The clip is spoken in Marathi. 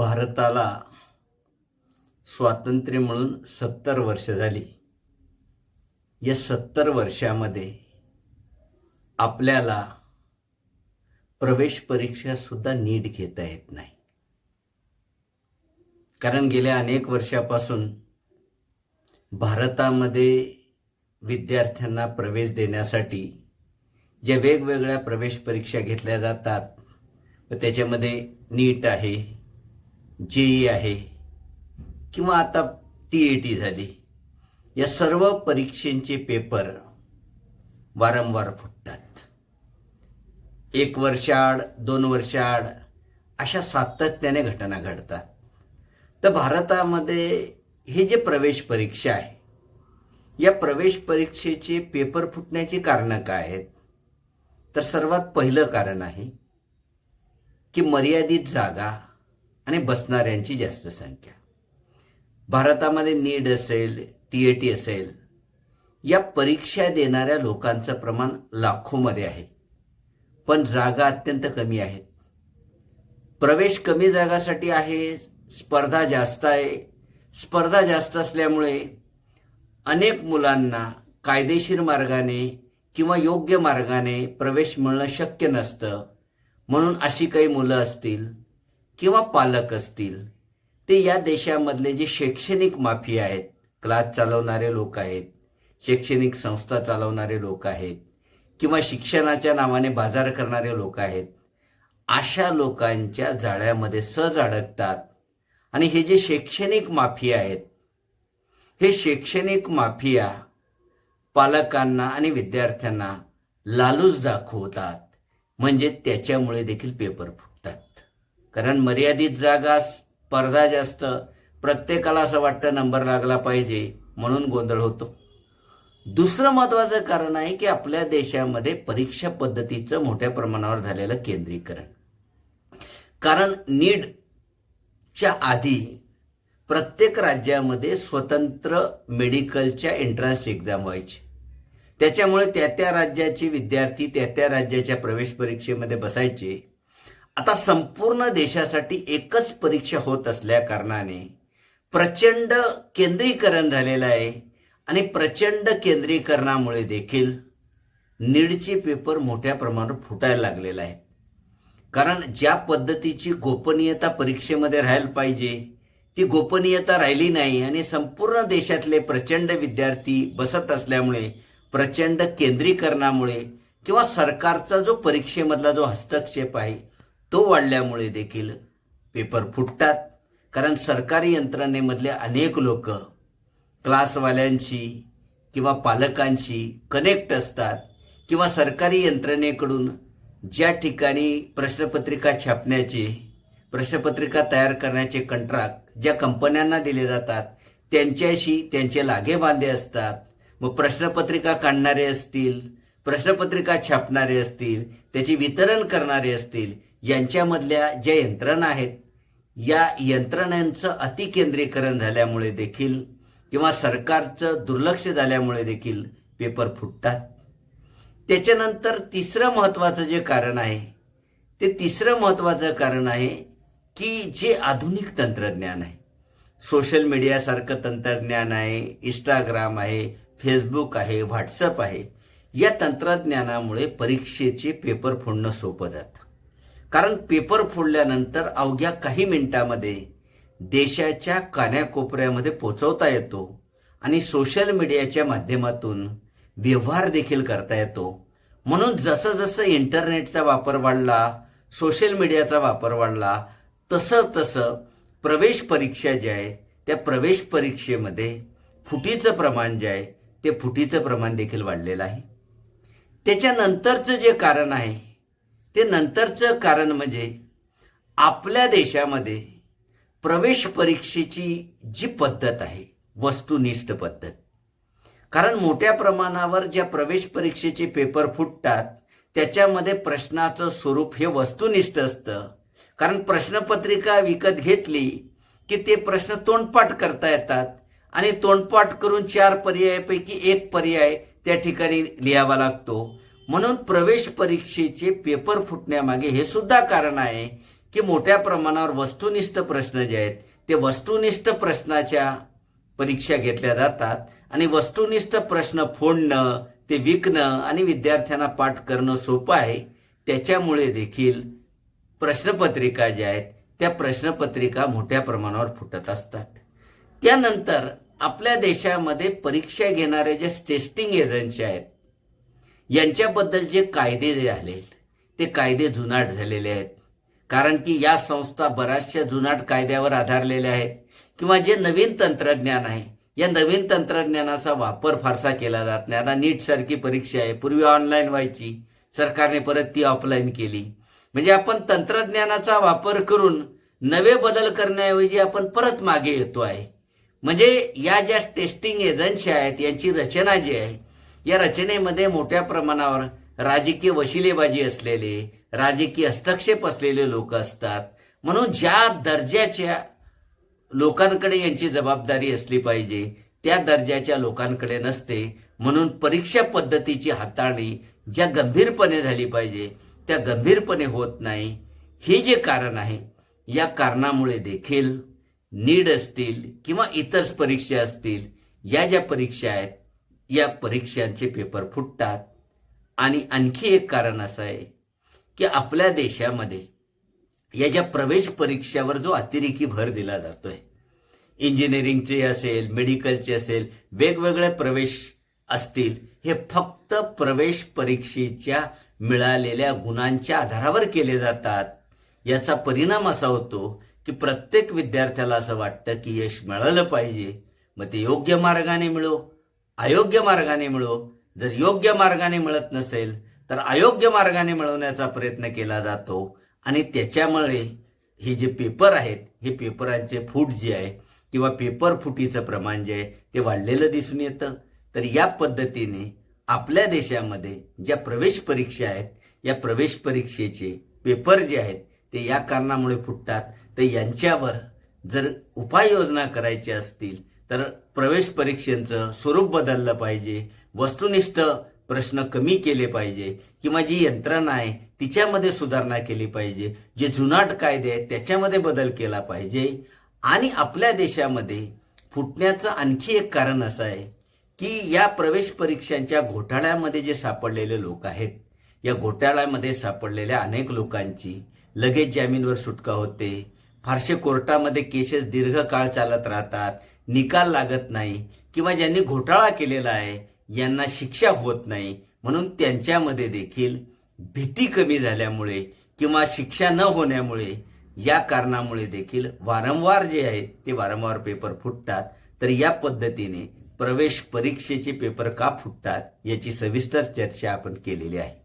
भारताला स्वातंत्र्य मिळून 70 वर्ष झाली. या 70 वर्षामध्ये आपल्याला प्रवेश परीक्षा सुद्धा नीट घेता येत नाही. कारण गेल्या अनेक वर्षापासून भारतामध्ये विद्यार्थ्यांना प्रवेश देण्यासाठी ज्या वेगवेगळ्या प्रवेश परीक्षा घेतल्या जातात, व त्याच्यामध्ये नीट आहे, जेई आहे किंवा आता TAT झाली, या सर्व परीक्षांचे पेपर वारंवार फुटतात. 1 वर्षाआड 2 वर्षाआड अशा सातत्याने घटना घडतात. तर भारतामध्ये हे जे प्रवेश परीक्षा आहे, या प्रवेश परीक्षेचे पेपर फुटण्याची कारणं काय आहेत? तर सर्वात पहिलं कारण आहे की मर्यादित जागा आणि बसणाऱ्यांची जास्त संख्या. भारतामध्ये नीट असेल, TAT असेल, या परीक्षा देणाऱ्या लोकांचं प्रमाण लाखोमध्ये आहे, पण जागा अत्यंत कमी आहेत. प्रवेश कमी जागासाठी आहे, स्पर्धा जास्त आहे. स्पर्धा जास्त असल्यामुळे अनेक मुलांना कायदेशीर मार्गाने किंवा योग्य मार्गाने प्रवेश मिळणं शक्य नसतं. म्हणून अशी काही मुलं असतील किंवा पालक असतील, ते या देशामधले जे शैक्षणिक माफिया आहेत, क्लास चालवणारे लोक आहेत, शैक्षणिक संस्था चालवणारे लोक आहेत किंवा शिक्षणाच्या नावाने बाजार करणारे लोक आहेत, अशा लोकांच्या जाळ्यामध्ये सहज अडकतात. आणि हे जे शैक्षणिक माफिया आहेत, हे शैक्षणिक माफिया पालकांना आणि विद्यार्थ्यांना लालूच दाखवतात. म्हणजे त्याच्यामुळे देखील पेपर फुटतात. कारण मर्यादित जागा, स्पर्धा जास्त, प्रत्येकाला असं वाटतं नंबर लागला पाहिजे, म्हणून गोंधळ होतो. दुसरं महत्त्वाचं कारण आहे की आपल्या देशामध्ये परीक्षा पद्धतीचं मोठ्या प्रमाणावर झालेलं केंद्रीकरण. कारण नीटच्या आधी प्रत्येक राज्यामध्ये स्वतंत्र मेडिकलच्या एंट्रन्स एक्झाम व्हायची. त्याच्यामुळे त्या राज्याचे विद्यार्थी त्या राज्याच्या प्रवेश परीक्षेमध्ये बसायचे. आता संपूर्ण देशासाठी एकच परीक्षा होत असल्या कारणाने प्रचंड केंद्रीकरण झालेलं आहे. आणि प्रचंड केंद्रीकरणामुळे देखील नीटचे पेपर मोठ्या प्रमाणावर फुटायला लागलेला आहे. कारण ज्या पद्धतीची गोपनीयता परीक्षेमध्ये राहायला पाहिजे, ती गोपनीयता राहिली नाही. आणि संपूर्ण देशातले प्रचंड विद्यार्थी बसत असल्यामुळे, प्रचंड केंद्रीकरणामुळे किंवा सरकारचा जो परीक्षेमधला जो हस्तक्षेप आहे तो वाढल्यामुळे देखील पेपर फुटतात. कारण सरकारी यंत्रणेमधले अनेक लोक क्लासवाल्यांशी किंवा पालकांशी कनेक्ट असतात किंवा सरकारी यंत्रणेकडून ज्या ठिकाणी प्रश्नपत्रिका छापण्याचे, प्रश्नपत्रिका तयार करण्याचे कंत्राट ज्या कंपन्यांना दिले जातात, त्यांच्याशी त्यांचे लागेबांधे असतात. मग प्रश्नपत्रिका काढणारे असतील, प्रश्नपत्रिका छापणारे असतील, त्याची वितरण करणारे असतील, यांच्यामधल्या ज्या यंत्रणा आहेत, या यंत्रणांचं अतिकेंद्रीकरण झाल्यामुळे देखील किंवा सरकारचं दुर्लक्ष झाल्यामुळे देखील पेपर फुटतात. त्याच्यानंतर तिसरं महत्त्वाचं जे कारण आहे, ते तिसरं महत्त्वाचं कारण आहे की जे आधुनिक तंत्रज्ञान आहे, सोशल मीडियासारखं तंत्रज्ञान आहे, इंस्टाग्राम आहे, फेसबुक आहे, व्हॉट्सअप आहे, या तंत्रज्ञानामुळे परीक्षेचे पेपर फोडणं सोपं जातं. कारण पेपर फोडल्यानंतर अवघ्या काही मिनिटामध्ये देशाच्या कान्याकोपऱ्यामध्ये पोचवता येतो आणि सोशल मीडियाच्या माध्यमातून व्यवहार देखील करता येतो. म्हणून जसं जसं इंटरनेटचा वापर वाढला, सोशल मीडियाचा वापर वाढला, तसं प्रवेश परीक्षा जे आहे, त्या प्रवेश परीक्षेमध्ये फुटीचं प्रमाण जे आहे, ते फुटीचं प्रमाण देखील वाढलेलं आहे. त्याच्यानंतरचं जे कारण आहे, ते नंतरचं कारण म्हणजे आपल्या देशामध्ये प्रवेश परीक्षेची जी पद्धत आहे, वस्तुनिष्ठ पद्धत. कारण मोठ्या प्रमाणावर ज्या प्रवेश परीक्षेचे पेपर फुटतात, त्याच्यामध्ये प्रश्नाचं स्वरूप हे वस्तुनिष्ठ असतं. कारण प्रश्नपत्रिका विकत घेतली की ते प्रश्न तोंडपाठ करता येतात आणि तोंडपाठ करून 4 पर्यायापैकी 1 पर्याय त्या ठिकाणी लिहावा लागतो. म्हणून प्रवेश परीक्षेचे पेपर फुटण्यामागे हे सुद्धा कारण आहे की मोठ्या प्रमाणावर वस्तुनिष्ठ प्रश्न जे आहेत ते वस्तुनिष्ठ प्रश्नाच्या परीक्षा घेतल्या जातात आणि वस्तुनिष्ठ प्रश्न फोडणं, ते विकणं आणि विद्यार्थ्यांना पाठ करणं सोपं आहे. त्याच्यामुळे देखील प्रश्नपत्रिका ज्या आहेत त्या प्रश्नपत्रिका मोठ्या प्रमाणावर फुटत असतात. त्यानंतर आपल्या देशामध्ये परीक्षा घेणारे जे टेस्टिंग एजन्सी आहेत यांच्याबद्दल जे कायदे जे आले ते कायदे जुनाट झालेले आहेत. कारण की या संस्था बऱ्याचशा जुनाट कायद्यावर आधारलेल्या आहेत किंवा जे नवीन तंत्रज्ञान आहे या नवीन तंत्रज्ञानाचा वापर फारसा केला जात नाही. आता नीट सारखी परीक्षा आहे, पूर्वी ऑनलाईन व्हायची, सरकारने परत ती ऑफलाईन केली. म्हणजे आपण तंत्रज्ञानाचा वापर करून नवे बदल करण्याऐवजी आपण परत मागे येतो आहे. म्हणजे या ज्या टेस्टिंग एजन्सी आहेत यांची रचना जी आहे या रचनेमध्ये मोठ्या प्रमाणावर राजकीय वशिलेबाजी असलेले, राजकीय हस्तक्षेप असलेले लोक असतात. म्हणून ज्या दर्जाच्या लोकांकडे यांची जबाबदारी असली पाहिजे त्या दर्जाच्या लोकांकडे नसते. म्हणून परीक्षा पद्धतीची हाताळणी ज्या गंभीरपणे झाली पाहिजे त्या गंभीरपणे होत नाही. हे जे कारण आहे या कारणामुळे देखील नीट असतील किंवा इतर परीक्षा असतील, या ज्या परीक्षा आहेत या परीक्षांचे पेपर फुटतात. आणि आणखी एक कारण असं आहे की आपल्या देशामध्ये या ज्या प्रवेश परीक्षावर जो अतिरेकी भर दिला जातोय, इंजिनिअरिंगचे असेल, मेडिकलचे असेल, वेगवेगळे प्रवेश असतील, हे फक्त प्रवेश परीक्षेच्या मिळालेल्या गुणांच्या आधारावर केले जातात. याचा परिणाम असा होतो की प्रत्येक विद्यार्थ्याला असं वाटतं की यश मिळालं पाहिजे, मग ते योग्य मार्गाने मिळो, अयोग्य मार्गाने मिळो. जर योग्य मार्गाने मिळत नसेल तर अयोग्य मार्गाने मिळवण्याचा प्रयत्न केला जातो आणि त्याच्यामुळे हे जे पेपर आहेत हे पेपरांचे फूट जे आहे किंवा पेपर फुटीचं प्रमाण जे आहे ते वाढलेलं दिसून येतं. तर या पद्धतीने आपल्या देशामध्ये ज्या प्रवेश परीक्षा आहेत या प्रवेश परीक्षेचे पेपर जे आहेत ते या कारणामुळे फुटतात. तर यांच्यावर जर उपाययोजना करायच्या असतील तर प्रवेश परीक्षेचं स्वरूप बदललं पाहिजे, वस्तुनिष्ठ प्रश्न कमी केले पाहिजे किंवा जी यंत्रणा आहे तिच्यामध्ये सुधारणा केली पाहिजे, जे जुनाट कायदे आहेत त्याच्यामध्ये बदल केला पाहिजे. आणि आपल्या देशामध्ये फुटण्याचं आणखी एक कारण असं आहे की या प्रवेश परीक्षांच्या घोटाळ्यामध्ये जे सापडलेले लोक आहेत या घोटाळ्यामध्ये सापडलेल्या अनेक लोकांची लगेच जामीनवर सुटका होते. फारसे कोर्टामध्ये केसेस दीर्घकाळ चालत राहतात, निकाल लागत नाही किंवा ज्यांनी घोटाळा केलेला आहे यांना शिक्षा होत नाही. म्हणून त्यांच्यामध्ये देखील भीती कमी झाल्यामुळे किंवा शिक्षा न होण्यामुळे या कारणामुळे देखील वारंवार जे आहेत ते वारंवार पेपर फुटतात. तर या पद्धतीने प्रवेश परीक्षेचे पेपर का फुटतात याची सविस्तर चर्चा आपण केलेली आहे.